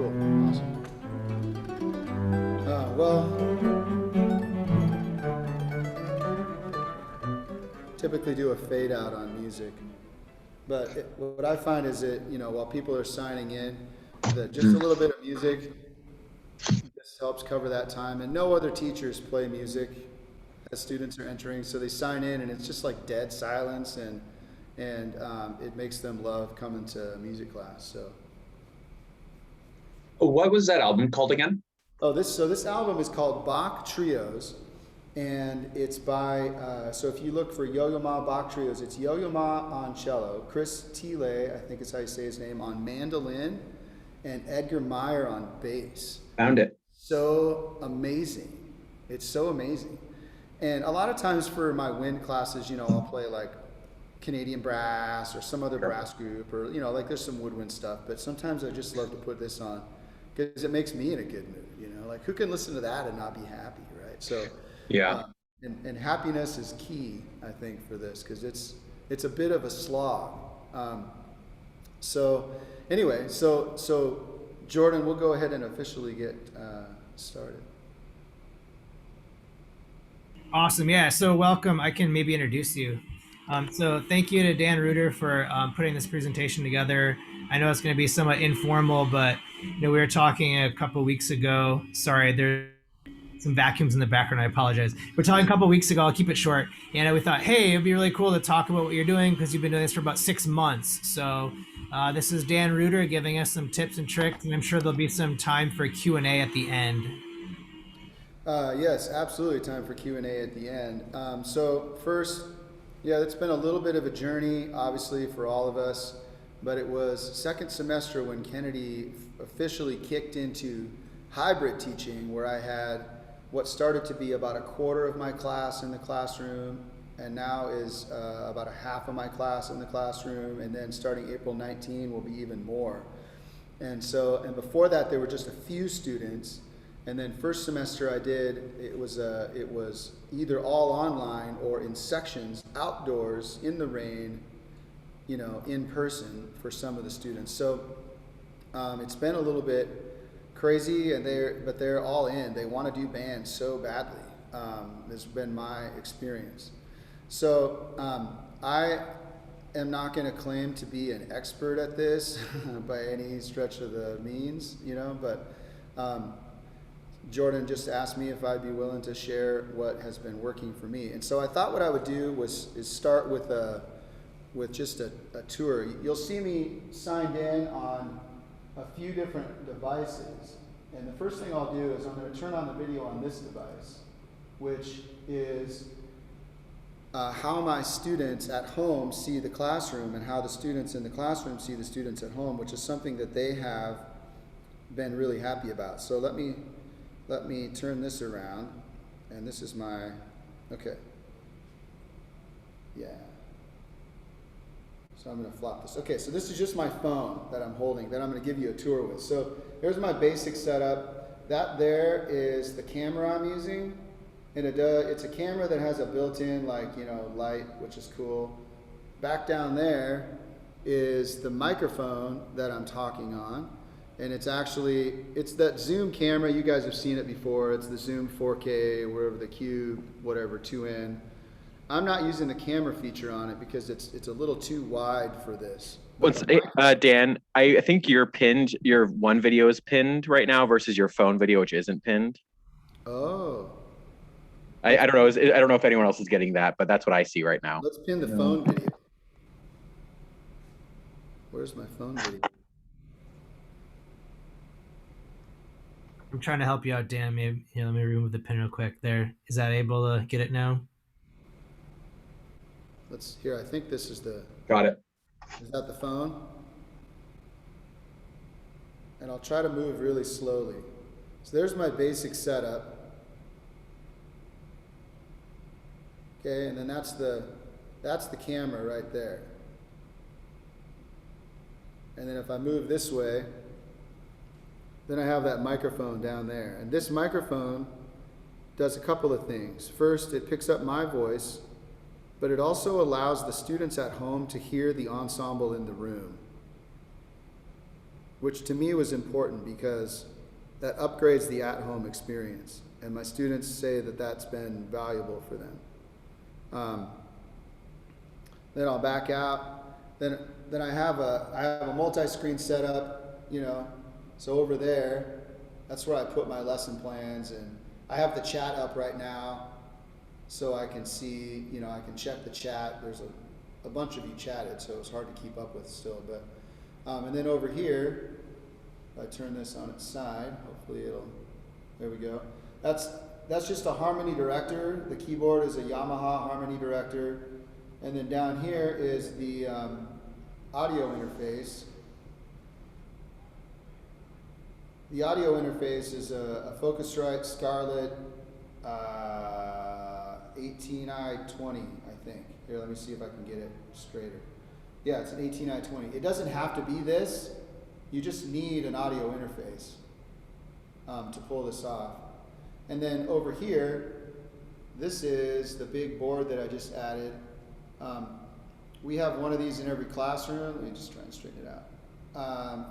Cool. Awesome. Well, typically do a fade out on music, but what I find is that, while people are signing in, that just a little bit of music just helps cover that time. And no other teachers play music as students are entering, so they sign in, and it's just like dead silence, and it makes them love coming to music class. So. What was that album called again? Oh, this album is called Bach Trios, and it's by so if you look for Yo-Yo Ma Bach Trios, it's Yo-Yo Ma on cello, Chris Thiele, I think is how you say his name, on mandolin, and Edgar Meyer on bass. Found it. So amazing! It's so amazing, and a lot of times for my wind classes, I'll play like Canadian brass or some other brass group, or like there's some woodwind stuff. But sometimes I just love to put this on because it makes me in a good mood. Like who can listen to that and not be happy, right? So Yeah. and happiness is key, I think, for this because it's a bit of a slog. So anyway, so Jordan, we'll go ahead and officially get started. Awesome. Yeah. So welcome. I can maybe introduce you. So thank you to Dan Ruiter for putting this presentation together. I know it's going to be somewhat informal, but we were talking a couple weeks ago. Sorry, there's some vacuums in the background. I apologize. We're talking a couple weeks ago. I'll keep it short. And we thought, hey, it'd be really cool to talk about what you're doing because you've been doing this for about 6 months. So this is Dan Ruiter giving us some tips and tricks, and I'm sure there'll be some time for Q&A at the end. Yes, absolutely. Time for Q&A at the end. So first, yeah, it's been a little bit of a journey, obviously, for all of us, but it was second semester when Kennedy officially kicked into hybrid teaching, where I had what started to be about a quarter of my class in the classroom, and now is about a half of my class in the classroom, and then starting April 19 will be even more. And before that, there were just a few students. And then first semester it was either all online or in sections outdoors in the rain, in person for some of the students. So it's been a little bit crazy, but they're all in. They want to do band so badly. This has been my experience. So I am not going to claim to be an expert at this by any stretch of the means, but. Jordan just asked me if I'd be willing to share what has been working for me. And so I thought what I would do is start with just a tour. You'll see me signed in on a few different devices. And the first thing I'll do is I'm going to turn on the video on this device, which is how my students at home see the classroom and how the students in the classroom see the students at home, which is something that they have been really happy about. So let me turn this around, and this is okay. Yeah. So I'm going to flop this. Okay, so this is just my phone that I'm holding that I'm going to give you a tour with. So here's my basic setup. That there is the camera I'm using, and it's a camera that has a built-in light, which is cool. Back down there is the microphone that I'm talking on. And it's that Zoom camera. You guys have seen it before. It's the Zoom 4K, wherever the Cube, whatever, 2N. I'm not using the camera feature on it because it's a little too wide for this. Dan, I think your one video is pinned right now versus your phone video, which isn't pinned. Oh. I don't know. I don't know if anyone else is getting that, but that's what I see right now. Let's pin the phone video. Where's my phone video? I'm trying to help you out, Dan. Maybe let me remove the pin real quick. There, is that able to get it now? I think this is Got it. Is that the phone? And I'll try to move really slowly. So there's my basic setup. Okay, and then that's the camera right there. And then if I move this way, then I have that microphone down there. And this microphone does a couple of things. First, it picks up my voice, but it also allows the students at home to hear the ensemble in the room. which to me was important because that upgrades the at-home experience. And my students say that that's been valuable for them. Then I'll back out. Then I have a multi-screen setup, you know. So over there, that's where I put my lesson plans, and I have the chat up right now, so I can see, you know, I can check the chat. There's a bunch of you chatted, so it's hard to keep up with still. But and then over here, if I turn this on its side, hopefully there we go. That's just a harmony director. The keyboard is a Yamaha harmony director. And then down here is the audio interface. The audio interface is a Focusrite Scarlett 18i20, I think. Here, let me see if I can get it straighter. Yeah, it's an 18i20. It doesn't have to be this. You just need an audio interface to pull this off. And then over here, this is the big board that I just added. We have one of these in every classroom. Let me just try and straighten it out.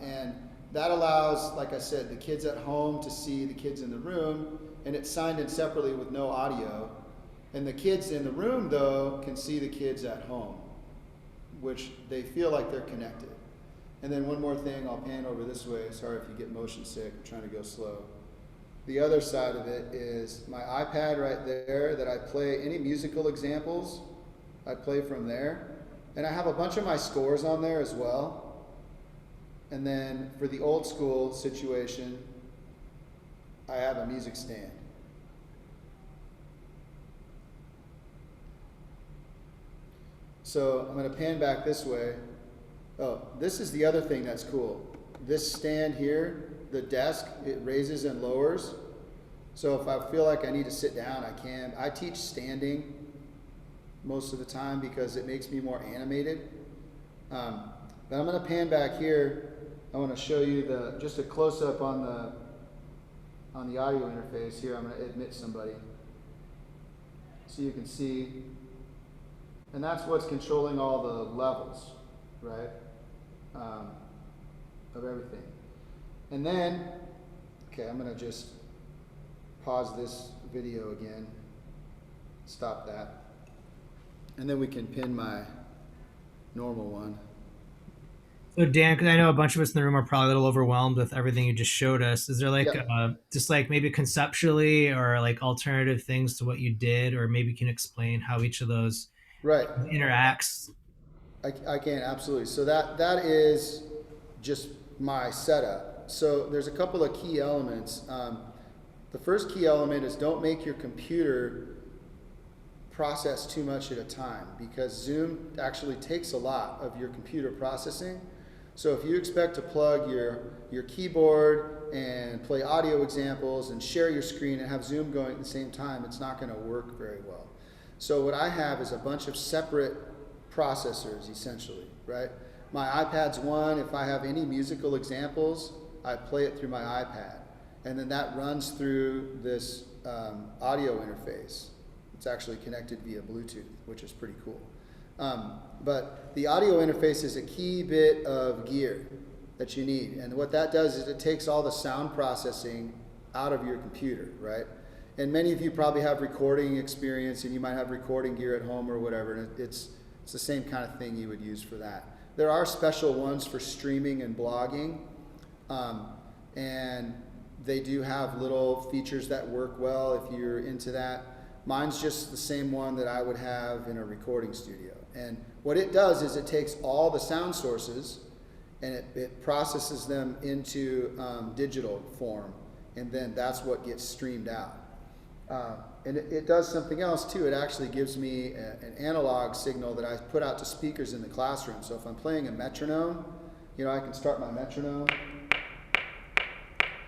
And that allows, like I said, the kids at home to see the kids in the room, and it's signed in separately with no audio. And the kids in the room, though, can see the kids at home, which they feel like they're connected. And then one more thing, I'll pan over this way. Sorry if you get motion sick, I'm trying to go slow. The other side of it is my iPad right there that I play any musical examples, I play from there. And I have a bunch of my scores on there as well. And then for the old school situation, I have a music stand. So I'm going to pan back this way. Oh, this is the other thing that's cool. This stand here, the desk, it raises and lowers. So if I feel like I need to sit down, I can. I teach standing most of the time because it makes me more animated. But I'm going to pan back here. I want to show you just a close-up on the audio interface here. I'm going to admit somebody so you can see. And that's what's controlling all the levels, right, of everything. And then, okay, I'm going to just pause this video again, stop that, and then we can pin my normal one. So Dan, because I know a bunch of us in the room are probably a little overwhelmed with everything you just showed us. Is there like just like maybe conceptually or like alternative things to what you did, or maybe you can explain how each of those interacts? I can, absolutely. So that is just my setup. So there's a couple of key elements. The first key element is don't make your computer process too much at a time, because Zoom actually takes a lot of your computer processing. So if you expect to plug your keyboard and play audio examples and share your screen and have Zoom going at the same time, it's not going to work very well. So what I have is a bunch of separate processors, essentially, right? My iPad's one. If I have any musical examples, I play it through my iPad. And then that runs through this audio interface. It's actually connected via Bluetooth, which is pretty cool. But the audio interface is a key bit of gear that you need. And what that does is it takes all the sound processing out of your computer, right? And many of you probably have recording experience, and you might have recording gear at home or whatever, and it's the same kind of thing you would use for that. There are special ones for streaming and blogging, and they do have little features that work well if you're into that. Mine's just the same one that I would have in a recording studio. And what it does is it takes all the sound sources and it processes them into digital form, and then that's what gets streamed out. And it does something else too. It actually gives me an analog signal that I put out to speakers in the classroom. So if I'm playing a metronome, you know, I can start my metronome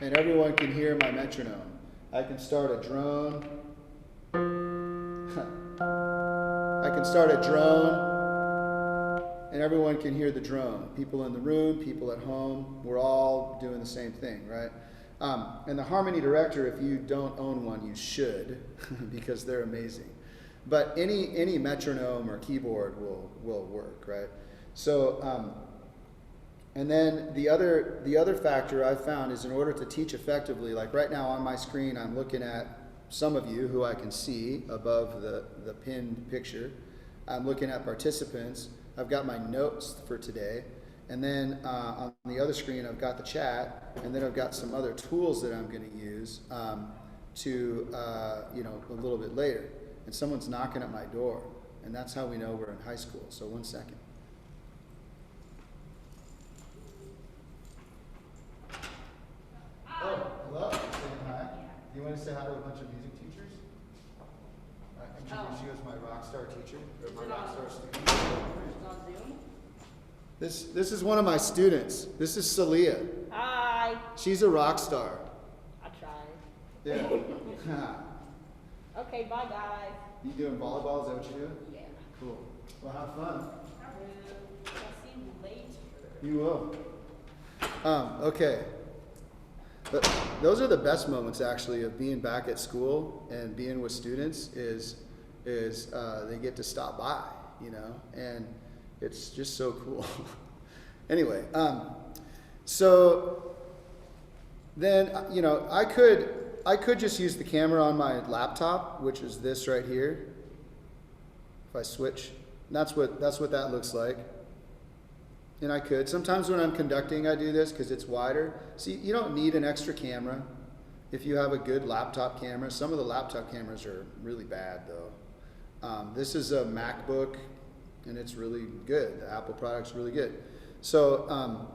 and everyone can hear my metronome. I can start a drone. I can start a drone and everyone can hear the drone. People in the room, people at home, we're all doing the same thing, right? And the Harmony Director, if you don't own one, you should, because they're amazing. But any metronome or keyboard will work, right? So, And then the other factor I've found is in order to teach effectively, like right now on my screen, I'm looking at some of you who I can see above the pinned picture. I'm looking at participants. I've got my notes for today. And then on the other screen, I've got the chat. And then I've got some other tools that I'm going to use a little bit later. And someone's knocking at my door. And that's how we know we're in high school. So 1 second. Oh, hello. Saying hi. Do you want to say hi to a bunch of music teachers? I introduce you as my rock star teacher, or my rock star student. On Zoom? This is one of my students. This is Celia. Hi. She's a rock star. I tried. Yeah. Okay, bye guys. You doing volleyball? Is that what you do? Yeah. Cool. Well, have fun. I'll see you later. You will. Okay. But those are the best moments actually of being back at school and being with students is they get to stop by, and it's just so cool. Anyway, so then, I could just use the camera on my laptop, which is this right here. If I switch, that's what that looks like. And I could. Sometimes when I'm conducting, I do this because it's wider. See, you don't need an extra camera if you have a good laptop camera. Some of the laptop cameras are really bad, though. This is a MacBook, and it's really good. The Apple product's really good. So,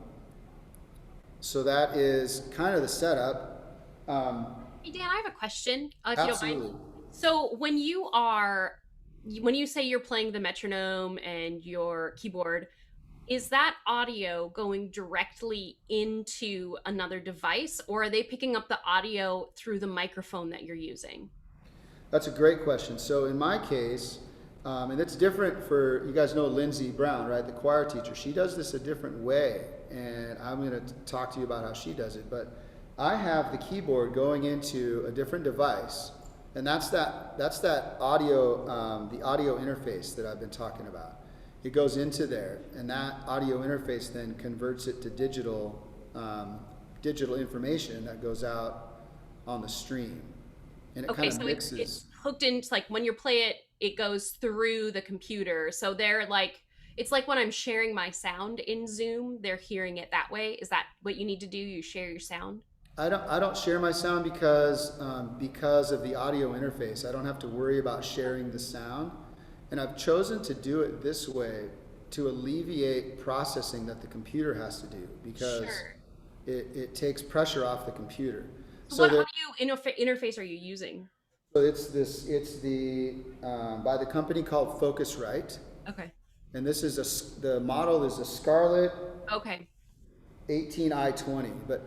so that is kind of the setup. Hey Dan, I have a question, if you don't Absolutely. mind. So when you say you're playing the metronome and your keyboard, is that audio going directly into another device, or are they picking up the audio through the microphone that you're using? That's a great question. So in my case, and it's different for, you guys know Lindsay Brown, right? The choir teacher. She does this a different way, and I'm going to talk to you about how she does it. But I have the keyboard going into a different device, and that's that audio, the audio interface that I've been talking about. It goes into there, and that audio interface then converts it to digital information that goes out on the stream, and it Okay, kind of so mixes. it's hooked into, like, when you play it, it goes through the computer. So they're like, it's like when I'm sharing my sound in Zoom, they're hearing it that way. Is that what you need to do? You share your sound? I don't share my sound because of the audio interface. I don't have to worry about sharing the sound. And I've chosen to do it this way to alleviate processing that the computer has to do, because Sure. it takes pressure off the computer. So what audio interface are you using? So it's the by the company called Focusrite, Okay. and this is the model is a Scarlett Okay. 18i20. But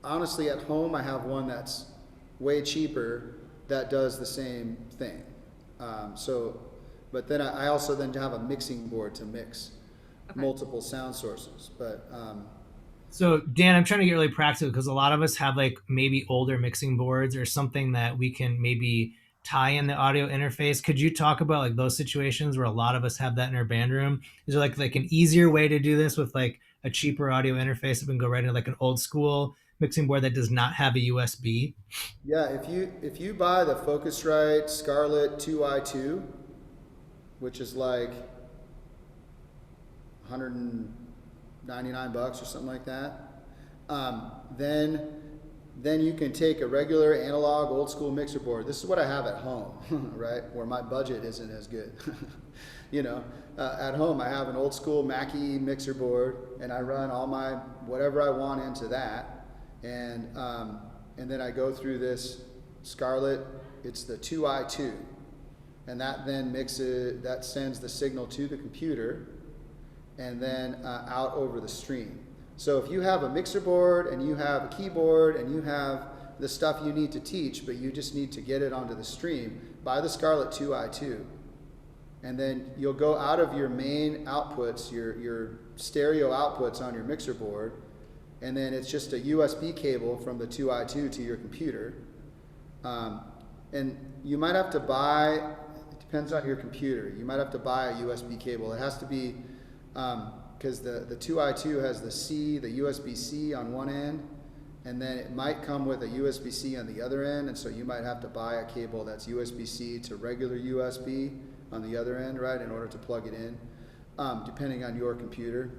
honestly, at home I have one that's way cheaper that does the same thing. But then I also then have a mixing board to mix multiple sound sources. But So Dan, I'm trying to get really practical because a lot of us have like maybe older mixing boards or something that we can maybe tie in the audio interface. Could you talk about like those situations where a lot of us have that in our band room? Is there like an easier way to do this with like a cheaper audio interface that we can go right into like an old school mixing board that does not have a USB? yeah, if you buy the Focusrite Scarlett 2i2, which is like $199 or something like that, then you can take a regular analog old school mixer board. This is what I have at home, right? Where my budget isn't as good. At home I have an old school Mackie mixer board, and I run all my whatever I want into that, and then I go through this Scarlett. It's the 2i2. And that then that sends the signal to the computer and then out over the stream. So if you have a mixer board and you have a keyboard and you have the stuff you need to teach, but you just need to get it onto the stream, buy the Scarlett 2i2. And then you'll go out of your main outputs, your stereo outputs on your mixer board, and then it's just a USB cable from the 2i2 to your computer. And you might have to buy, it depends on your computer, you might have to buy a USB cable. It has to be because the 2i2 has the USB-C on one end, and then it might come with a USB-C on the other end, and so you might have to buy a cable that's USB-C to regular USB on the other end, right, in order to plug it in, depending on your computer.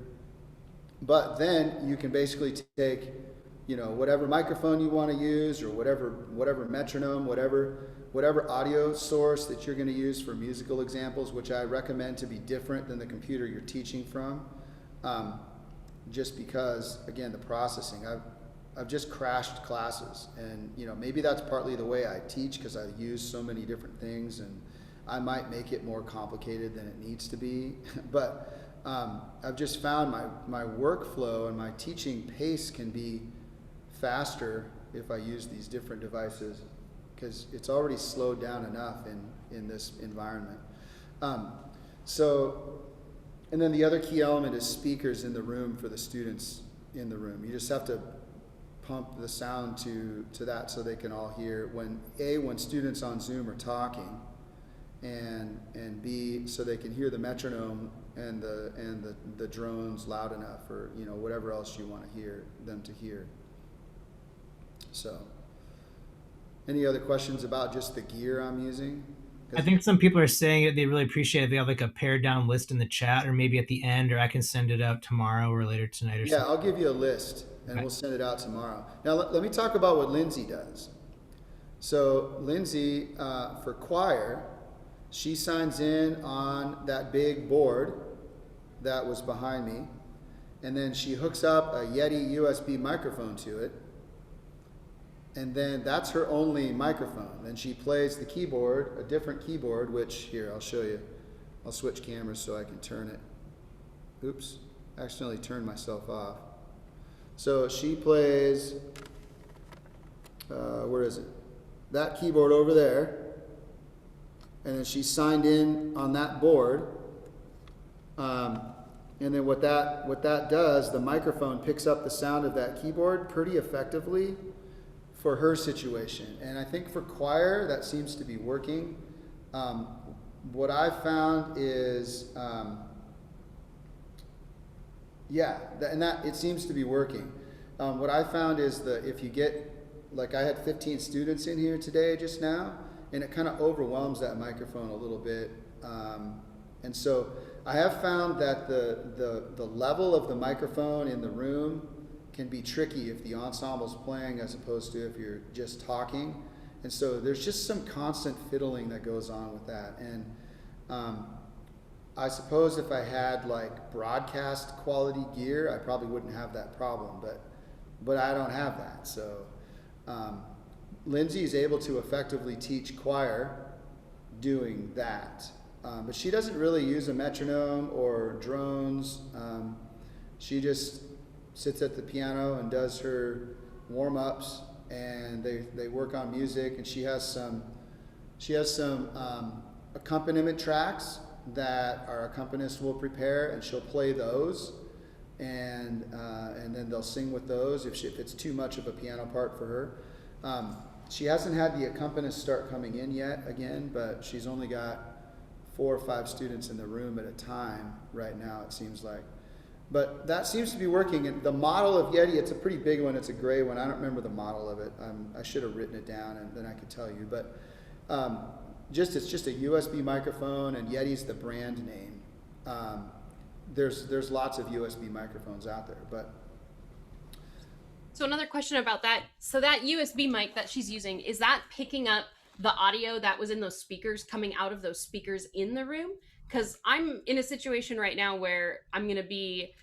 But then you can basically take, you know, whatever microphone you want to use, or whatever metronome, whatever audio source that you're going to use for musical examples, which I recommend to be different than the computer you're teaching from, just because, again, the processing. I've just crashed classes, and you know, maybe that's partly the way I teach, because I use so many different things, and I might make it more complicated than it needs to be. But I've just found my workflow and my teaching pace can be faster if I use these different devices, because it's already slowed down enough in this environment. So, and then the other key element is speakers in the room for the students in the room. You just have to pump the sound to that so they can all hear when students on Zoom are talking, and B, so they can hear the metronome and the drones loud enough, or you know, whatever else you want to hear them to hear. So, any other questions about just the gear I'm using? I think some people are saying it, they really appreciate it. They have like a pared down list in the chat, or maybe at the end, or I can send it out tomorrow or later tonight or Yeah, something. I'll give you a list, and we'll send it out tomorrow. Now, let me talk about what Lindsay does. So Lindsay, for choir, she signs in on that big board that was behind me, and then she hooks up a Yeti USB microphone to it, and then that's her only microphone. Then she plays the keyboard, a different keyboard, which, here, I'll show you. I'll switch cameras so I can turn it. Oops, accidentally turned myself off. So she plays, where is it? That keyboard over there. And then she's signed in on that board. And then what that does, the microphone picks up the sound of that keyboard pretty effectively for her situation. And I think for choir, that seems to be working. What I've found is, it seems to be working. What I found is that if you get, like I had 15 students in here today just now, and it kind of overwhelms that microphone a little bit. And so I have found that the level of the microphone in the room can be tricky if the ensemble's playing as opposed to if you're just talking. And so there's just some constant fiddling that goes on with that. And I suppose if I had like broadcast quality gear, I probably wouldn't have that problem, but I don't have that. So Lindsay is able to effectively teach choir doing that. But she doesn't really use a metronome or drones. She just sits at the piano and does her warm-ups, and they work on music, and she has some accompaniment tracks that our accompanist will prepare, and she'll play those, and then they'll sing with those if it's too much of a piano part for her. She hasn't had the accompanist start coming in yet again, but she's only got 4 or 5 students in the room at a time right now, it seems like. But that seems to be working. And the model of Yeti, it's a pretty big one. It's a gray one. I don't remember the model of it. I should have written it down, and then I could tell you. But it's just a USB microphone, and Yeti's the brand name. There's lots of USB microphones out there, but. So another question about that. So that USB mic that she's using, is that picking up the audio that was in those speakers coming out of those speakers in the room? Because I'm in a situation right now where I'm going to be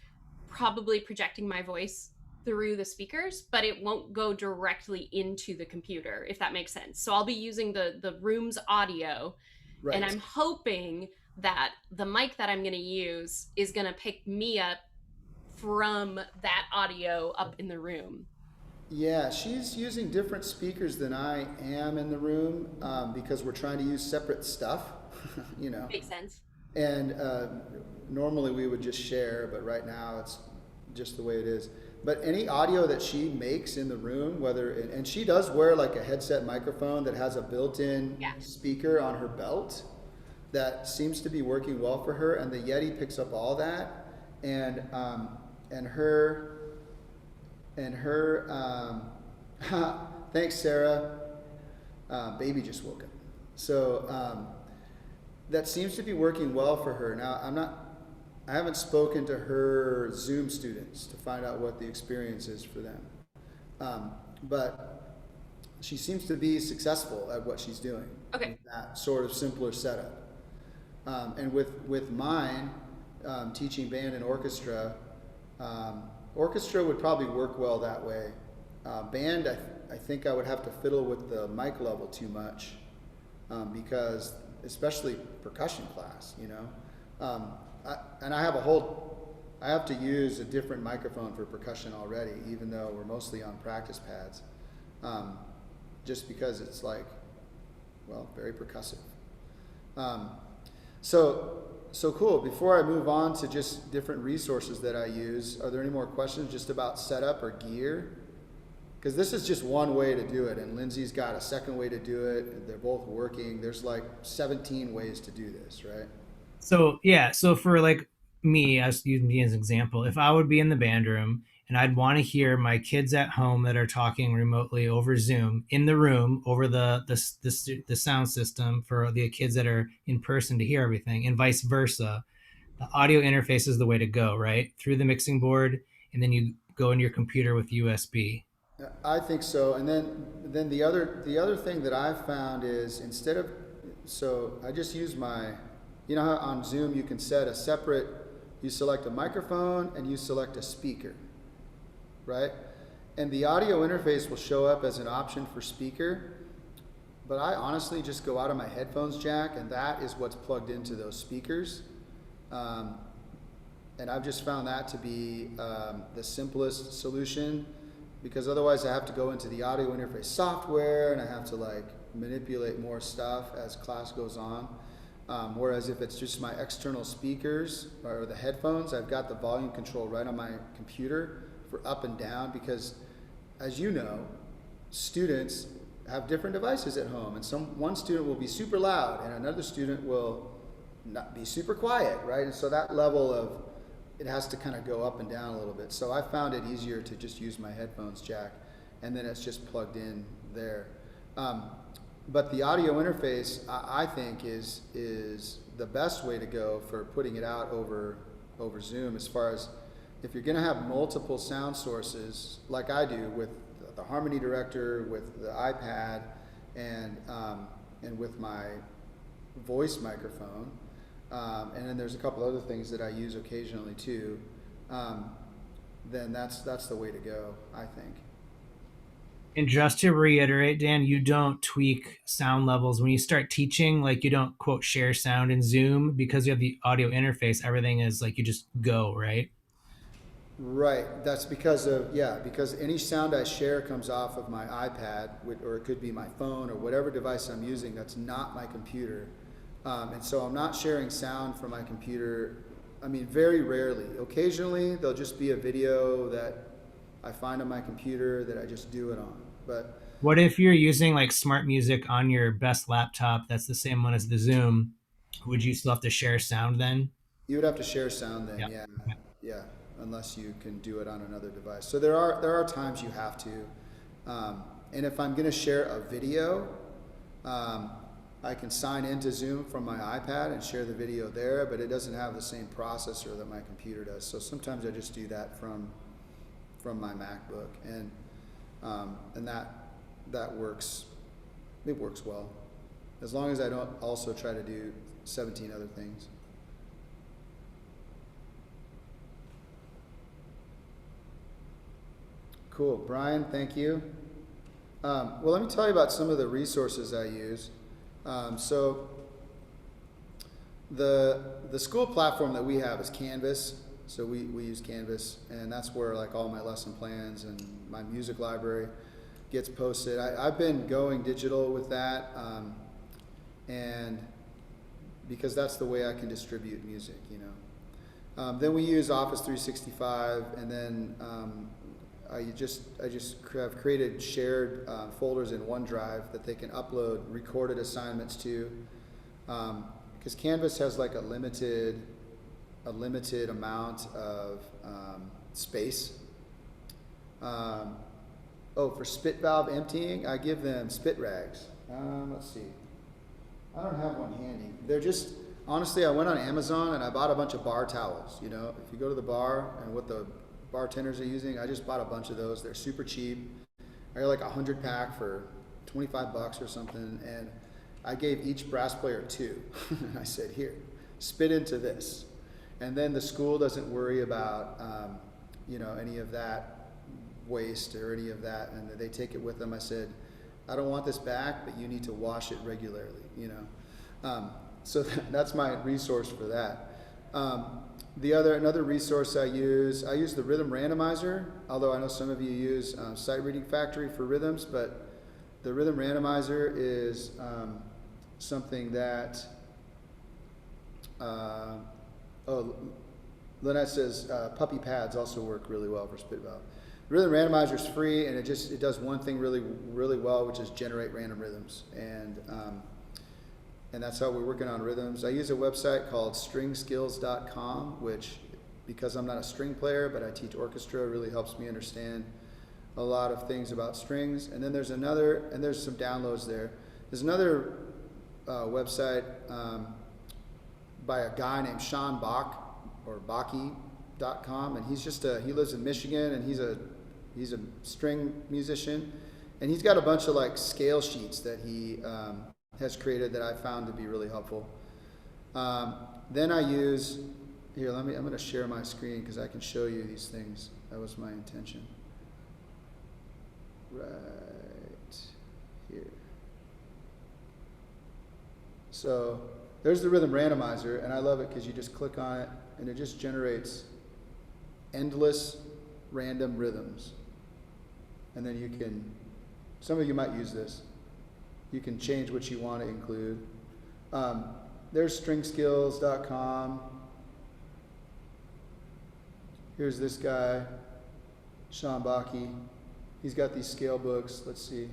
probably projecting my voice through the speakers, but it won't go directly into the computer, if that makes sense. So I'll be using the room's audio, Right. And I'm hoping that the mic that I'm going to use is going to pick me up from that audio up in the room. Yeah, she's using different speakers than I am in the room, because we're trying to use separate stuff, you know. Makes sense. And normally we would just share, but right now it's just the way it is. But any audio that she makes in the room, and she does wear like a headset microphone that has a built-in speaker on her belt that seems to be working well for her, and the Yeti picks up all that, and and her thanks, Sarah. Baby just woke up. So that seems to be working well for her. Now, I haven't spoken to her Zoom students to find out what the experience is for them. But she seems to be successful at what she's doing. Okay. With that sort of simpler setup. And with mine, teaching band and orchestra, orchestra would probably work well that way. Band, I think I would have to fiddle with the mic level too much, because especially percussion class, you know. I have to use a different microphone for percussion already, even though we're mostly on practice pads, just because it's like, well, very percussive. So cool. Before I move on to just different resources that I use, are there any more questions just about setup or gear? Because this is just one way to do it, and Lindsay's got a second way to do it. They're both working. There's like 17 ways to do this, right? So yeah, so for like me, as using me as an example, if I would be in the band room and I'd want to hear my kids at home that are talking remotely over Zoom in the room over the sound system for the kids that are in person to hear everything, and vice versa, the audio interface is the way to go, right? Through the mixing board, and then you go in your computer with USB. I think so. And then the other thing that I've found is so I just use you know how on Zoom you can set you select a microphone and you select a speaker, right? And the audio interface will show up as an option for speaker, but I honestly just go out of my headphones jack, and that is what's plugged into those speakers. And I've just found that to be the simplest solution, because otherwise I have to go into the audio interface software and I have to like manipulate more stuff as class goes on. Whereas if it's just my external speakers or the headphones, I've got the volume control right on my computer for up and down, because as you know, students have different devices at home, and one student will be super loud and another student will not be super quiet, right? And so that level of it has to kind of go up and down a little bit. So I found it easier to just use my headphones jack, and then it's just plugged in there. But the audio interface, I think, is the best way to go for putting it out over Zoom, as far as if you're going to have multiple sound sources, like I do with the Harmony Director, with the iPad, and with my voice microphone. And then there's a couple other things that I use occasionally too. Then that's the way to go, I think. And just to reiterate, Dan, you don't tweak sound levels when you start teaching. Like, you don't quote share sound in Zoom because you have the audio interface. Everything is like you just go, right? Right. That's because any sound I share comes off of my iPad, or it could be my phone or whatever device I'm using that's not my computer. And so I'm not sharing sound from my computer. I mean, very rarely. Occasionally, there'll just be a video that I find on my computer that I just do it on. But what if you're using like smart music on your best laptop that's the same one as the Zoom? Would you still have to share sound then? You would have to share sound then, Yeah. yeah, unless you can do it on another device. So there are times you have to. And if I'm going to share a video, I can sign into Zoom from my iPad and share the video there, but it doesn't have the same processor that my computer does. So sometimes I just do that from my MacBook, and that works. It works well, as long as I don't also try to do 17 other things. Cool, Brian. Thank you. Well, let me tell you about some of the resources I use. So the school platform that we have is Canvas. So we use Canvas, and that's where like all my lesson plans and my music library gets posted. I've been going digital with that, and because that's the way I can distribute music, you know. Then we use Office 365, and then I just have created shared folders in OneDrive that they can upload recorded assignments to, because Canvas has like a limited a limited amount of space. For spit valve emptying, I give them spit rags. Let's see. I don't have one handy. They're just, honestly, I went on Amazon and I bought a bunch of bar towels. You know, if you go to the bar and what the bartenders are using, I just bought a bunch of those. They're super cheap. I got like 100 pack for $25 or something, and I gave each brass player 2. And I said, here, spit into this. And then the school doesn't worry about, any of that waste or any of that, and they take it with them. I said, I don't want this back, but you need to wash it regularly, So that's my resource for that. Another resource I use the Rhythm Randomizer, although I know some of you use Sight Reading Factory for rhythms, but the Rhythm Randomizer is something that, Lynette says puppy pads also work really well for spit valve. The Rhythm Randomizer is free, and it does one thing really, really well, which is generate random rhythms. And that's how we're working on rhythms. I use a website called stringskills.com, which, because I'm not a string player, but I teach orchestra, really helps me understand a lot of things about strings. And then there's some downloads there. There's another website by a guy named Sean Bach, or Baki.com, and he lives in Michigan, and he's a string musician, and he's got a bunch of like scale sheets that he has created that I found to be really helpful. Then I use, I'm going to share my screen because I can show you these things. That was my intention. Right here. So there's the Rhythm Randomizer, and I love it because you just click on it and it just generates endless random rhythms. And then some of you might use this. You can change what you want to include. There's stringskills.com. Here's this guy, Sean Baki. He's got these scale books. Let's see.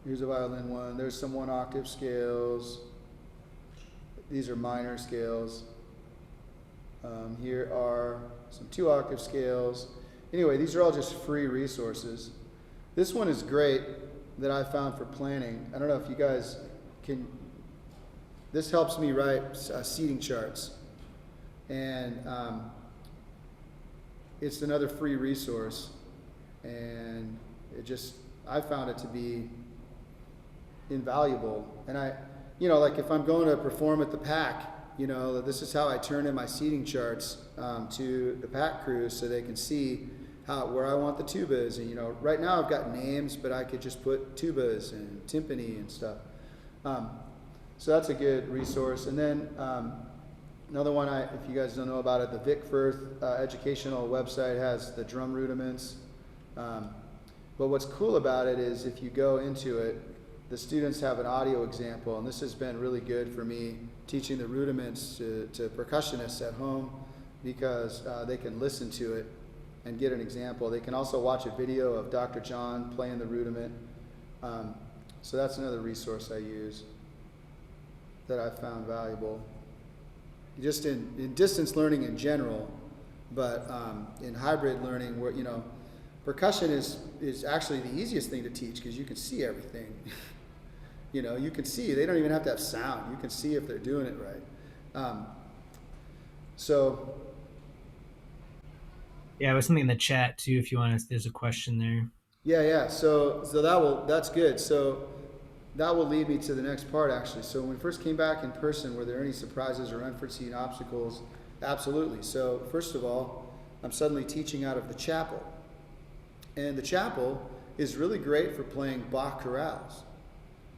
Here's a violin one. There's some 1-octave scales. These are minor scales. Here are some 2-octave scales. Anyway, these are all just free resources. This one is great that I found for planning. I don't know if you guys can, this helps me write seating charts. And it's another free resource. And I found it to be invaluable. And like if I'm going to perform at the PAC, this is how I turn in my seating charts to the PAC crews so they can see where I want the tubas. And right now I've got names, but I could just put tubas and timpani and stuff. So that's a good resource. And then another one, if you guys don't know about it, the Vic Firth educational website has the drum rudiments. But what's cool about it is if you go into it, the students have an audio example, and this has been really good for me teaching the rudiments to percussionists at home because they can listen to it and get an example. They can also watch a video of Dr. John playing the rudiment. So that's another resource I use that I found valuable. Just in distance learning in general, but in hybrid learning where, percussion is actually the easiest thing to teach because you can see everything. You can see, they don't even have to have sound. You can see if they're doing it right. Yeah, it was something in the chat too. If you want to, there's a question there. Yeah. So that's good. So that will lead me to the next part actually. So when we first came back in person, were there any surprises or unforeseen obstacles? Absolutely. So first of all, I'm suddenly teaching out of the chapel. And the chapel is really great for playing Bach chorales.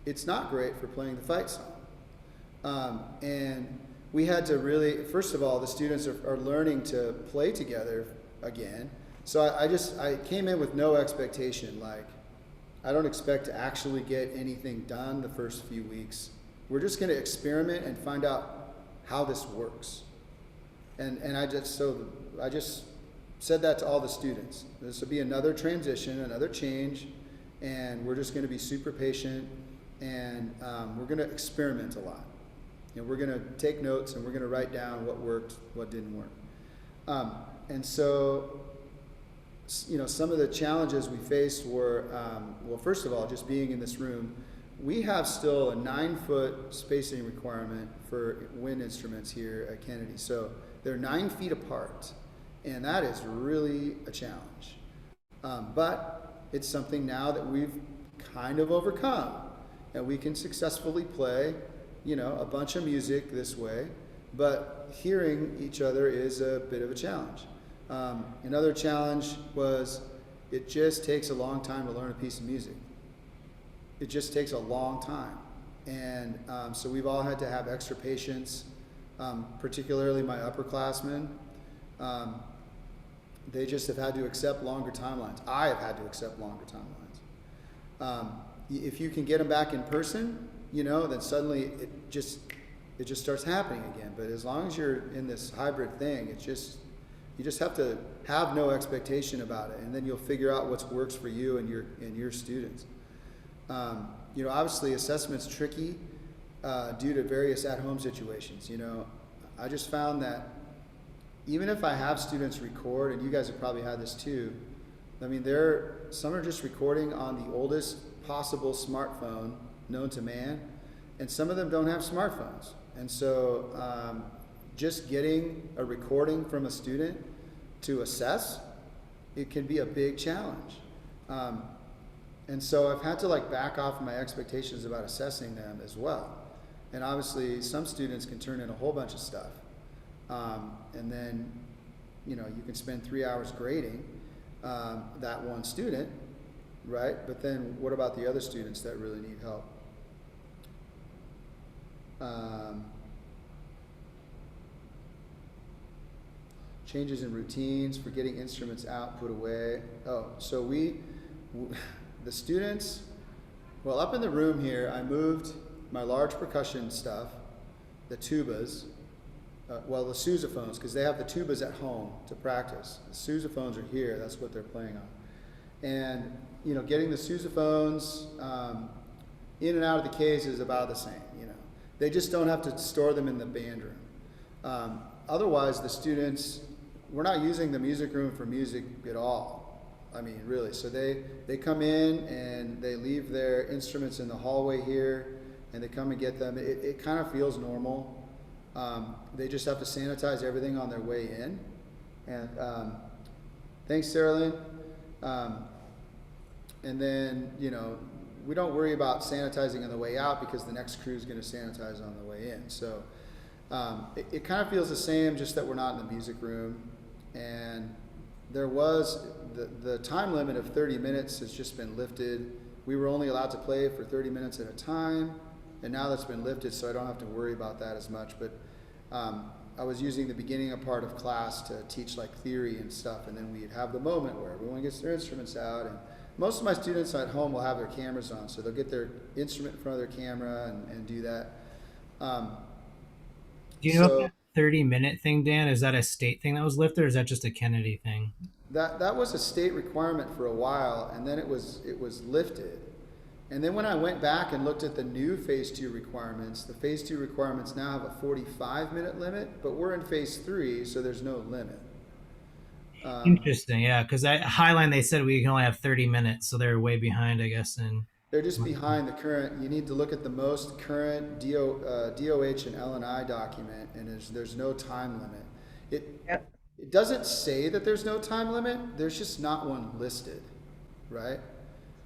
It's not great for playing the fight song. And we had to really, first of all, the students are learning to play together again. So I came in with no expectation. Like, I don't expect to actually get anything done the first few weeks. We're just going to experiment and find out how this works. And I just said that to all the students. This will be another transition, another change, and we're just going to be super patient, and we're going to experiment a lot. and we're going to take notes and we're going to write down what worked, what didn't work. And so, some of the challenges we faced were, well, first of all, just being in this room, we have still a 9-foot spacing requirement for wind instruments here at Kennedy. So they're 9 feet apart, and that is really a challenge. But it's something now that we've kind of overcome, and we can successfully play, a bunch of music this way, but hearing each other is a bit of a challenge. Another challenge was it just takes a long time to learn a piece of music. It just takes a long time. And so we've all had to have extra patience, particularly my upperclassmen. They just have had to accept longer timelines. I have had to accept longer timelines. If you can get them back in person, then suddenly it just starts happening again. But as long as you're in this hybrid thing, you just have to have no expectation about it, and then you'll figure out what works for you and your students. Obviously assessment's tricky due to various at-home situations. I just found that even if I have students record, and you guys have probably had this too, some are just recording on the oldest possible smartphone known to man, and some of them don't have smartphones. And so just getting a recording from a student to assess, it can be a big challenge. And so I've had to back off my expectations about assessing them as well. And obviously some students can turn in a whole bunch of stuff. And then, you can spend 3 hours grading that one student, right? But then what about the other students that really need help? Changes in routines for getting instruments out, put away. Oh, so the students, well, up in the room here, I moved my large percussion stuff, the tubas, the sousaphones, because they have the tubas at home to practice. The sousaphones are here, that's what they're playing on. And, getting the sousaphones in and out of the case is about the same, They just don't have to store them in the band room. Otherwise, the students, we're not using the music room for music at all. Really. So they come in and they leave their instruments in the hallway here, and they come and get them. It kind of feels normal. They just have to sanitize everything on their way in. And thanks, Sarah Lynn. And then, we don't worry about sanitizing on the way out because the next crew is going to sanitize on the way in. So it kind of feels the same, just that we're not in the music room. And there was the time limit of 30 minutes has just been lifted. We were only allowed to play for 30 minutes at a time, and now that's been lifted, so I don't have to worry about that as much. But I was using the beginning of part of class to teach theory and stuff, and then we'd have the moment where everyone gets their instruments out. And most of my students at home will have their cameras on, so they'll get their instrument in front of their camera and do that. Do you know if that 30-minute thing, Dan, is that a state thing that was lifted, or is that just a Kennedy thing? That was a state requirement for a while, and then it was lifted. And then when I went back and looked at the new Phase 2 requirements, the Phase 2 requirements now have a 45-minute limit, but we're in Phase 3, so there's no limit. Interesting, yeah, because at Highline they said we can only have 30 minutes, so they're way behind, I guess. They're just behind the current. You need to look at the most current DOH and L&I document, and there's no time limit. It doesn't say that there's no time limit. There's just not one listed, right?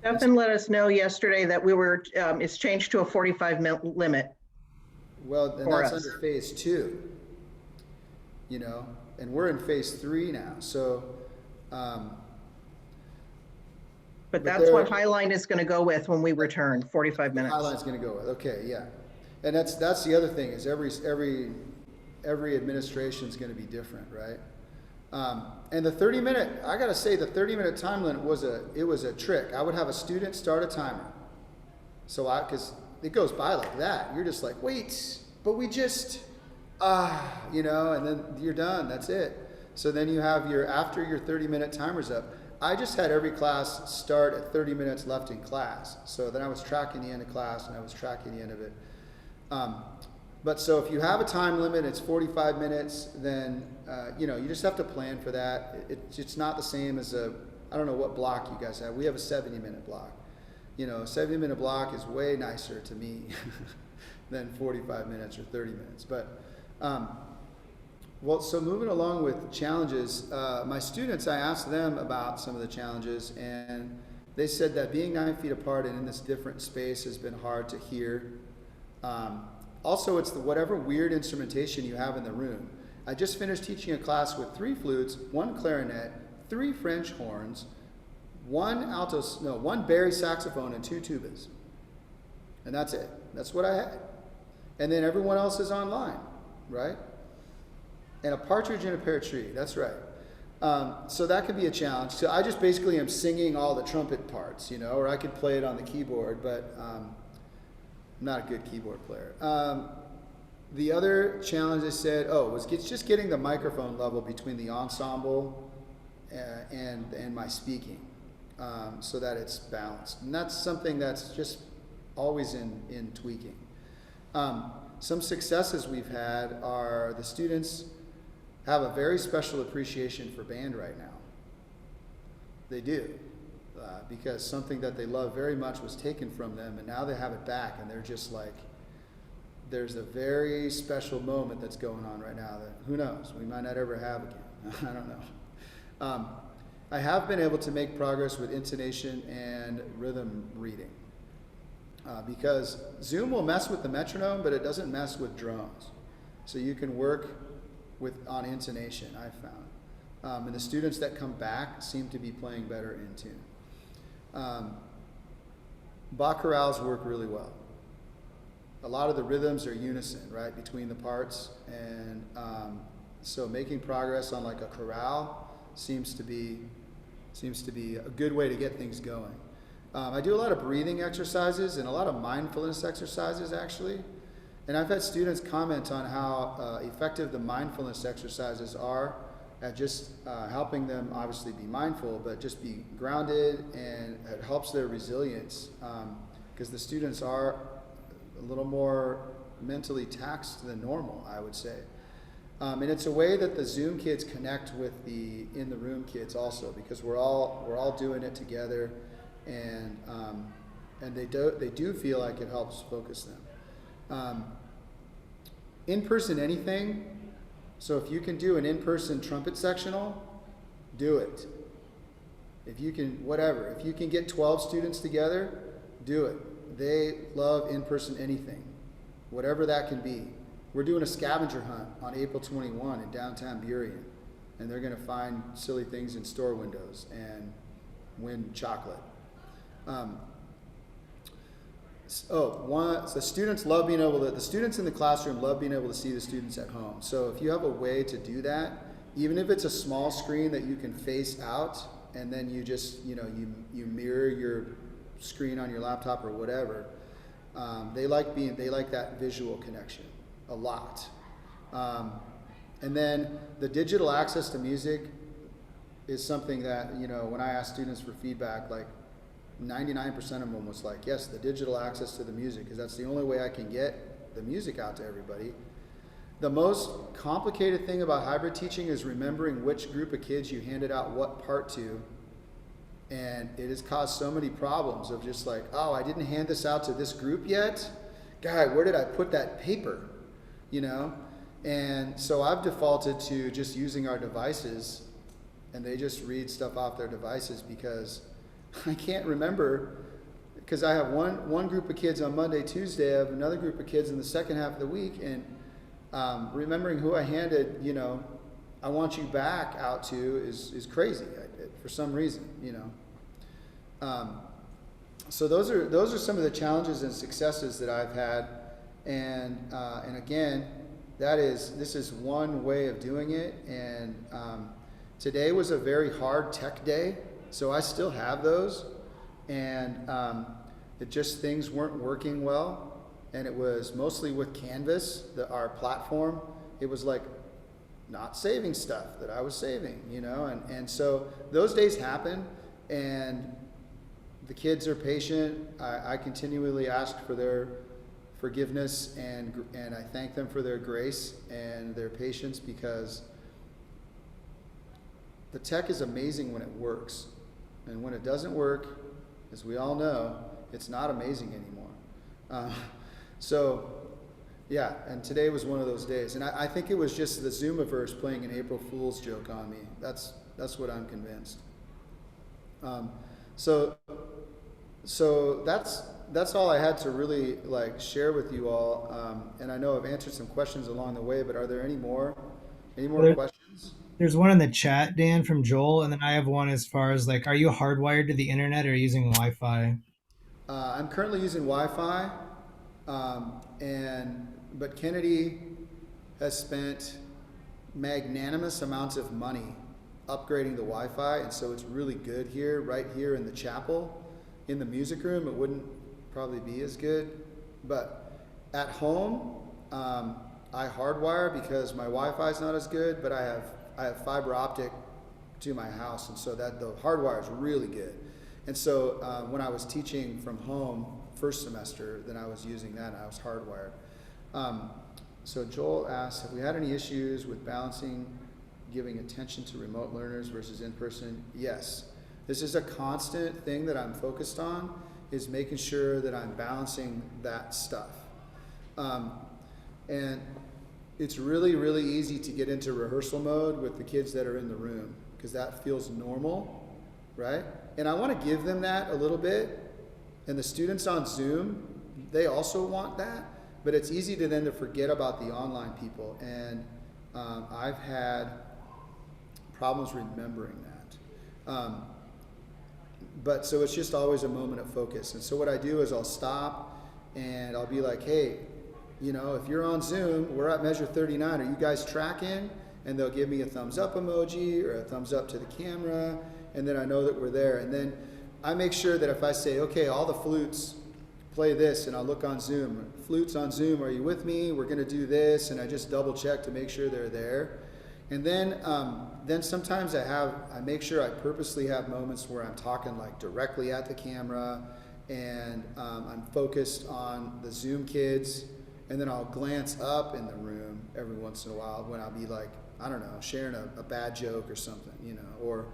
Stefan let us know yesterday that it's changed to a 45-minute limit. Well, and that's under Phase 2, and we're in Phase 3 now. So, but that's what Highline is going to go with when we return, 45 minutes. Highline's going to go with, okay, yeah. And that's the other thing is every administration is going to be different, right? And the 30-minute, I got to say, the 30-minute time limit was a trick. I would have a student start a timer. So because it goes by like that. You're just like, wait, but we just, and then you're done. That's it. So then you have after your 30-minute timer's up, I just had every class start at 30 minutes left in class. So then I was tracking the end of class and I was tracking the end of it. But so if you have a time limit, it's 45 minutes, then, you know, you just have to plan for that. It's not the same as I don't know what block you guys have. We have a 70-minute block. You know, a 70-minute block is way nicer to me than 45 minutes or 30 minutes. But, well, so moving along with challenges, my students, I asked them about some of the challenges, and they said that being 9 feet apart and in this different space has been hard to hear. Also, it's whatever weird instrumentation you have in the room. I just finished teaching a class with 3 flutes, 1 clarinet, 3 French horns, 1 Barry saxophone, and 2 tubas. And that's it. That's what I had. And then everyone else is online, right? And a partridge in a pear tree. That's right. So that could be a challenge. So I just basically am singing all the trumpet parts, you know, or I could play it on the keyboard, but I'm not a good keyboard player. The other challenge I said, was just getting the microphone level between the ensemble and my speaking, so that it's balanced. And that's something that's just always in tweaking. Some successes we've had are the students have a very special appreciation for band right now. They do, because something that they love very much was taken from them, and now they have it back, and they're just like, there's a very special moment that's going on right now that, who knows, we might not ever have again. I don't know. I have been able to make progress with intonation and rhythm reading, because Zoom will mess with the metronome, but it doesn't mess with drones. So you can work on intonation, I've found. And the students that come back seem to be playing better in tune. Bach chorales work really well. A lot of the rhythms are unison, right, between the parts, and so making progress on like a chorale seems to be a good way to get things going. I do a lot of breathing exercises and a lot of mindfulness exercises, actually. And I've had students comment on how effective the mindfulness exercises are at just helping them obviously be mindful, but just be grounded, and it helps their resilience, because the students are a little more mentally taxed than normal, I would say. And it's a way that the Zoom kids connect with the in-the-room kids also, because we're all doing it together, and they do feel like it helps focus them. In-person anything, so if you can do an in-person trumpet sectional, do it. If you can, whatever, if you can get 12 students together, do it. They love in-person anything, whatever that can be. We're doing a scavenger hunt on April 21 in downtown Burien, and they're going to find silly things in store windows and win chocolate. The students love being able to, the students in the classroom love being able to see the students at home. So if you have a way to do that, even if it's a small screen that you can face out, and then you just, you mirror your screen on your laptop or whatever, they like that visual connection a lot. And then the digital access to music is something that, when I ask students for feedback, like 99% of them was like, yes, the digital access to the music, because that's the only way I can get the music out to everybody. The most complicated thing about hybrid teaching is remembering which group of kids you handed out what part to. And it has caused so many problems of just like, oh, I didn't hand this out to this group yet. Guy, where did I put that paper? And so I've defaulted to just using our devices, and they just read stuff off their devices, because I can't remember, because I have one group of kids on Monday, Tuesday, I have another group of kids in the second half of the week, and remembering who I handed, I want you back out to is crazy for some reason, So those are some of the challenges and successes that I've had, and again, this is one way of doing it, and today was a very hard tech day, so I still have those, and things weren't working well, and it was mostly with Canvas, our platform. It was like not saving stuff that I was saving, and so those days happen, and the kids are patient. I continually ask for their forgiveness and I thank them for their grace and their patience, because the tech is amazing when it works. And when it doesn't work, as we all know, it's not amazing anymore. So, yeah, and today was one of those days. And I think it was just the Zoomiverse playing an April Fool's joke on me. That's what I'm convinced. So that's all I had to really like share with you all. And I know I've answered some questions along the way, but are there any more questions? There's one in the chat, Dan, from Joel, and then I have one as far as like, are you hardwired to the internet or using Wi-Fi? I'm currently using Wi-Fi, but Kennedy has spent magnanimous amounts of money upgrading the Wi-Fi, and so it's really good here, right here in the chapel. In the music room, it wouldn't probably be as good, but at home, I hardwire because my Wi-Fi is not as good, but I have fiber optic to my house, and so that the hardwire is really good. And so when I was teaching from home first semester, then I was using that, and I was hardwired. So Joel asks, have we had any issues with balancing giving attention to remote learners versus in-person? Yes. This is a constant thing that I'm focused on, is making sure that I'm balancing that stuff. And it's really, really easy to get into rehearsal mode with the kids that are in the room, because that feels normal, right? And I want to give them that a little bit. And the students on Zoom, they also want that, but it's easy to then to forget about the online people. And I've had problems remembering that. But so it's just always a moment of focus. And so what I do is I'll stop and I'll be like, hey, you know, if you're on Zoom, we're at measure 39. Are you guys tracking? And they'll give me a thumbs up emoji or a thumbs up to the camera. And then I know that we're there. And then I make sure that if I say, okay, all the flutes play this, and I'll look on Zoom. Flutes on Zoom, are you with me? We're going to do this. And I just double check to make sure they're there. And then sometimes I make sure I purposely have moments where I'm talking like directly at the camera, and I'm focused on the Zoom kids, and then I'll glance up in the room every once in a while when I'll be like, I don't know, sharing a bad joke or something, you know, or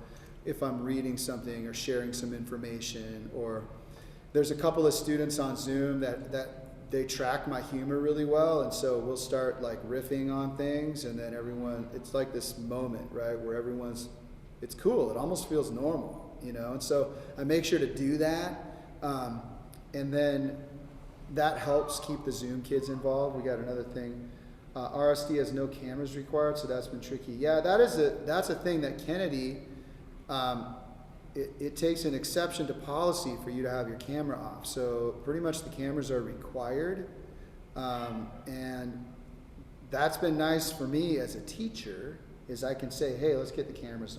if I'm reading something or sharing some information. Or there's a couple of students on Zoom that they track my humor really well, and so we'll start like riffing on things, and then everyone, it's like this moment, right, where it's cool, it almost feels normal, you know. And so I make sure to do that, and then that helps keep the Zoom kids involved. We got another thing, RSD has no cameras required, so that's been tricky. Yeah, that's a thing that Kennedy, it takes an exception to policy for you to have your camera off. So pretty much the cameras are required. And that's been nice for me as a teacher, is I can say, hey, let's get the cameras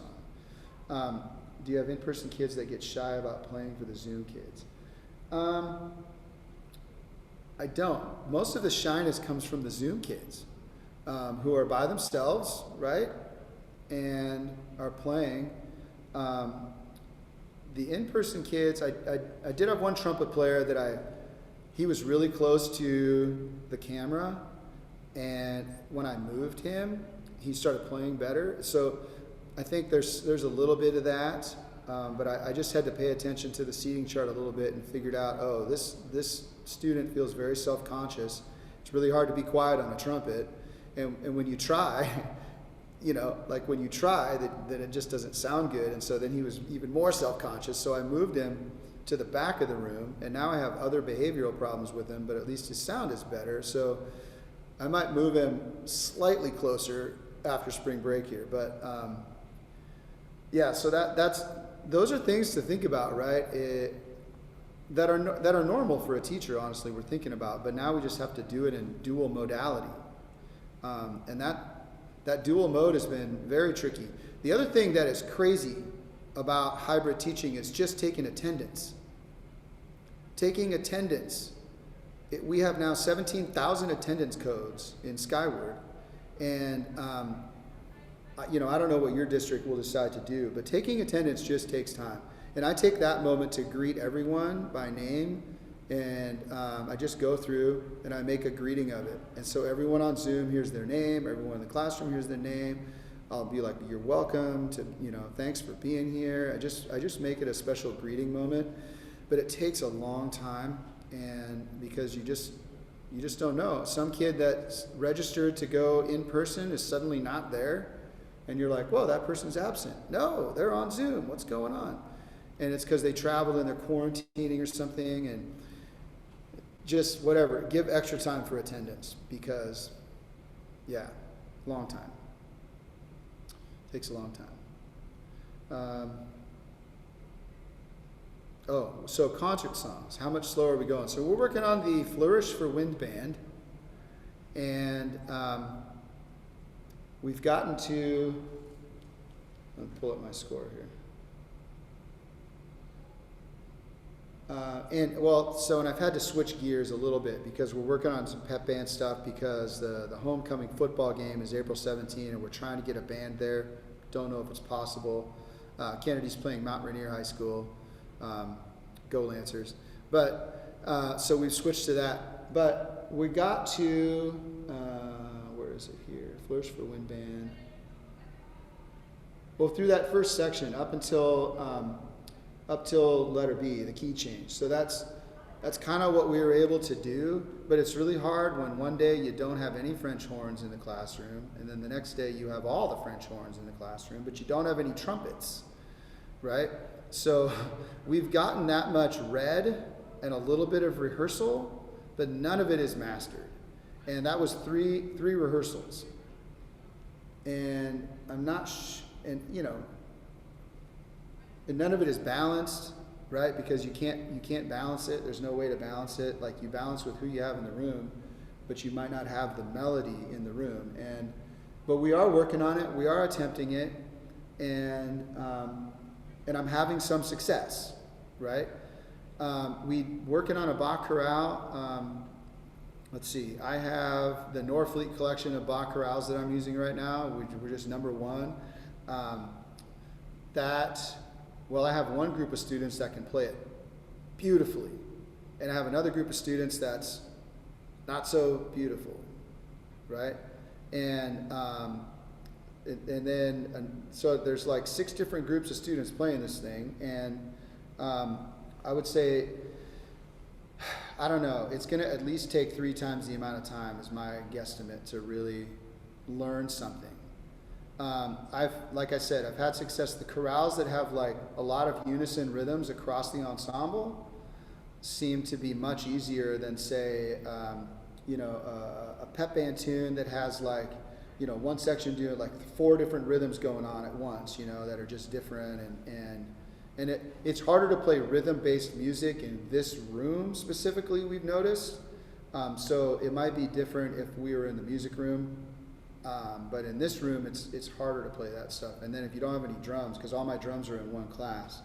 on. Do you have in-person kids that get shy about playing for the Zoom kids? I don't. Most of the shyness comes from the Zoom kids, who are by themselves, right? And are playing. The in-person kids, I did have one trumpet player that he was really close to the camera, and when I moved him, he started playing better. So I think there's a little bit of that, but I just had to pay attention to the seating chart a little bit and figured out, oh, this student feels very self-conscious. It's really hard to be quiet on a trumpet, and when you try, you know, like when you try, that it just doesn't sound good. And so then he was even more self-conscious. So I moved him to the back of the room, and now I have other behavioral problems with him, but at least his sound is better. So I might move him slightly closer after spring break here. But yeah, so those are things to think about, right? That are normal for a teacher, honestly, we're thinking about. But now we just have to do it in dual modality. And that dual mode has been very tricky. The other thing that is crazy about hybrid teaching is just taking attendance. Taking attendance. We have now 17,000 attendance codes in Skyward. And, you know, I don't know what your district will decide to do, but taking attendance just takes time. And I take that moment to greet everyone by name And I just go through and I make a greeting of it. And so everyone on Zoom hears their name, everyone in the classroom hears their name. I'll be like, you're welcome to, thanks for being here. I just make it a special greeting moment. But it takes a long time, and because you just don't know. Some kid that's registered to go in person is suddenly not there, and you're like, whoa, that person's absent. No, they're on Zoom. What's going on? And it's because they traveled and they're quarantining or something, and just whatever. Give extra time for attendance because, yeah, long time. Takes a long time. So concert songs. How much slower are we going? So we're working on the Flourish for Wind Band, and we've gotten to. Let me pull up my score here. And I've had to switch gears a little bit because we're working on some pep band stuff because the homecoming football game is April 17, and we're trying to get a band there. Don't know if it's possible. Kennedy's playing Mount Rainier High School. Go Lancers. But so we've switched to that. But we got to where is it here? Flourish for Wind Band. Well, through that first section up till letter B, the key change. So that's kind of what we were able to do, but it's really hard when one day you don't have any French horns in the classroom, and then the next day you have all the French horns in the classroom, but you don't have any trumpets, right? So we've gotten that much read and a little bit of rehearsal, but none of it is mastered. And that was three rehearsals. And I'm not, and none of it is balanced, right? Because you can't balance it. There's no way to balance it. Like you balance with who you have in the room, but you might not have the melody in the room. But we are working on it. We are attempting it, and I'm having some success, right? We working on a Bach chorale. Let's see. I have the Norfleet collection of Bach chorales that I'm using right now. We're just number one. I have one group of students that can play it beautifully, and I have another group of students that's not so beautiful, right? So there's like 6 different groups of students playing this thing, and I would say, I don't know, it's going to at least take 3 times the amount of time is my guesstimate to really learn something. Like I said, I've had success. The chorales that have like a lot of unison rhythms across the ensemble seem to be much easier than say, a pep band tune that has like, one section doing like 4 different rhythms going on at once, that are just different, and it's harder to play rhythm-based music in this room specifically, we've noticed. So it might be different if we were in the music room. But in this room, it's harder to play that stuff. And then if you don't have any drums, because all my drums are in one class,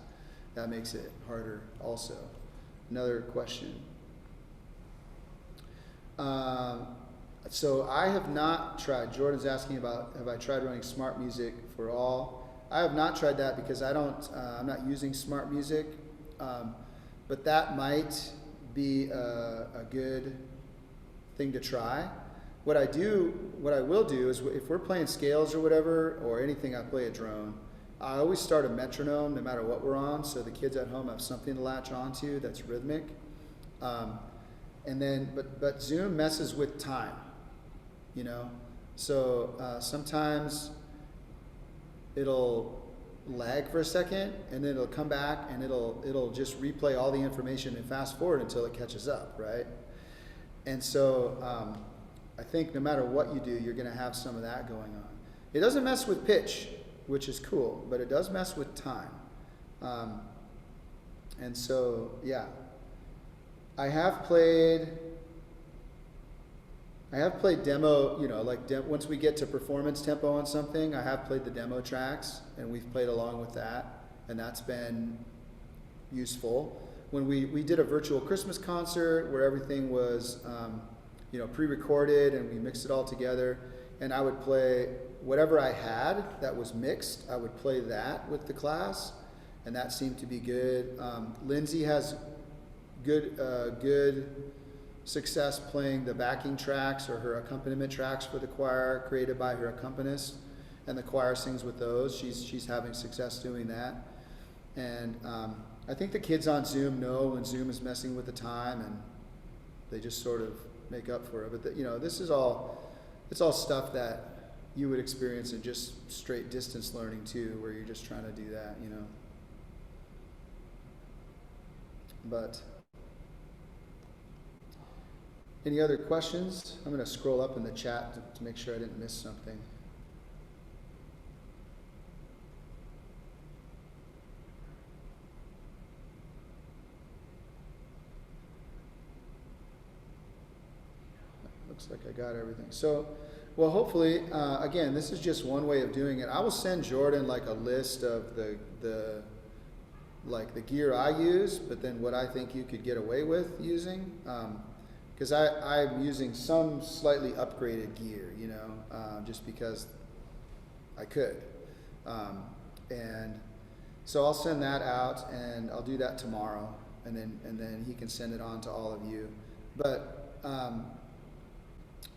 that makes it harder also. Another question. So I have not tried, Jordan's asking about, have I tried running smart music for all? I have not tried that because I'm not using smart music. But that might be a good thing to try. What I will do is if we're playing scales or whatever, or anything, I play a drone. I always start a metronome no matter what we're on, so the kids at home have something to latch onto that's rhythmic. But Zoom messes with time, So sometimes it'll lag for a second, and then it'll come back, and it'll just replay all the information and fast forward until it catches up, right? And so I think no matter what you do, you're going to have some of that going on. It doesn't mess with pitch, which is cool, but it does mess with time. And so, yeah. I have played demo, once we get to performance tempo on something, I have played the demo tracks, and we've played along with that, and that's been useful. When we did a virtual Christmas concert where everything was pre-recorded, and we mixed it all together, and I would play whatever I had that was mixed. I would play that with the class, and that seemed to be good. Lindsay has good success playing the backing tracks or her accompaniment tracks for the choir created by her accompanist, and the choir sings with those. She's having success doing that. And I think the kids on Zoom know when Zoom is messing with the time, and they just sort of make up for it. But this is all stuff that you would experience in just straight distance learning too, where you're just trying to do that, But any other questions? I'm going to scroll up in the chat to make sure I didn't miss something. Looks like I got everything. So, well, hopefully, again, this is just one way of doing it. I will send Jordan like a list of the gear I use, but then what I think you could get away with using, because I'm using some slightly upgraded gear, just because I could, and so I'll send that out, and I'll do that tomorrow, and then he can send it on to all of you, but.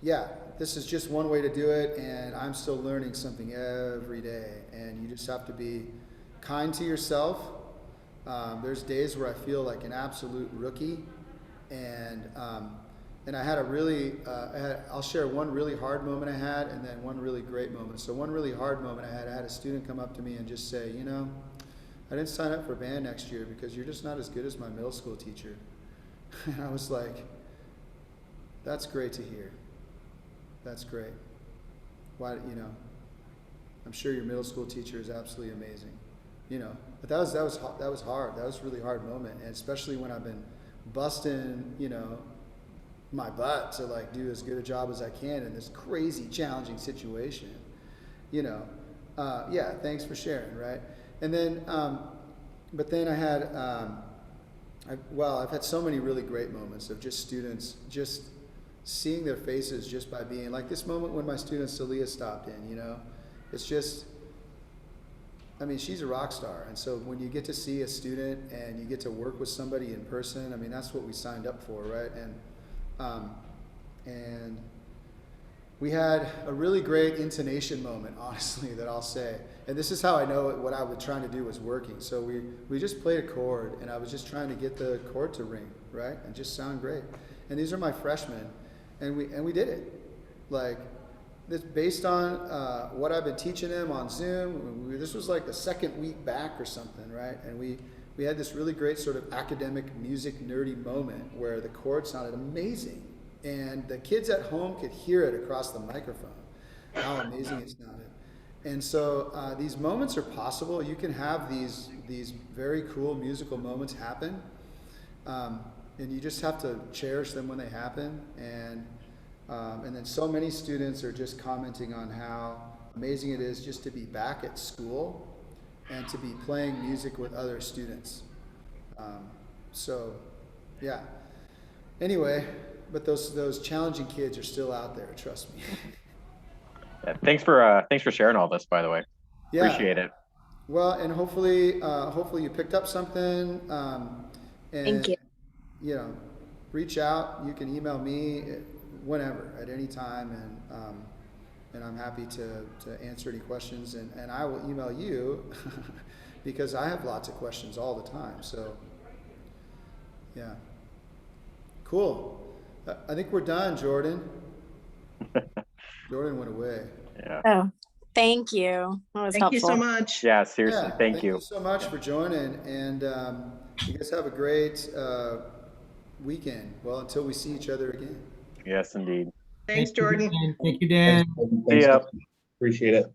Yeah, this is just one way to do it, and I'm still learning something every day, and you just have to be kind to yourself. There's days where I feel like an absolute rookie, and I had I'll share one really hard moment I had, and then one really great moment. So one really hard moment I had a student come up to me and just say, I didn't sign up for band next year because you're just not as good as my middle school teacher. And I was like, that's great to hear. That's great. Why, I'm sure your middle school teacher is absolutely amazing, but that was hard. That was a really hard moment. And especially when I've been busting, my butt to like do as good a job as I can in this crazy challenging situation, yeah, thanks for sharing. Right. And then, but then I had, I've had so many really great moments of just students just seeing their faces just by being like this moment when my student Celia stopped in, it's just, she's a rock star. And so when you get to see a student and you get to work with somebody in person, that's what we signed up for, right? And we had a really great intonation moment, honestly, that I'll say. And this is how I know what I was trying to do was working. So we just played a chord, and I was just trying to get the chord to ring, right? And just sound great. And these are my freshmen. And we did it. Like, this based on what I've been teaching them on Zoom. This was like the second week back or something, right? And we had this really great sort of academic music nerdy moment where the chord sounded amazing, and the kids at home could hear it across the microphone, how amazing it sounded. And so these moments are possible. You can have these very cool musical moments happen. And you just have to cherish them when they happen. And then so many students are just commenting on how amazing it is just to be back at school and to be playing music with other students. So, yeah. Anyway, but those challenging kids are still out there. Trust me. Yeah, thanks for sharing all this, by the way. Yeah. Appreciate it. Well, and hopefully you picked up something. And Thank you. Reach out. You can email me whenever, at any time, and I'm happy to answer any questions. And I will email you because I have lots of questions all the time. So, yeah, cool. I think we're done, Jordan. Jordan went away. Yeah. Oh, thank you. That was Thank you helpful. so much. Yeah. Seriously. Yeah, thank you. Thank you so much for joining, and you guys have a great weekend. Well, until we see each other again. Yes, indeed. Thanks, Jordan. Thank you, Dan. See ya. Appreciate it.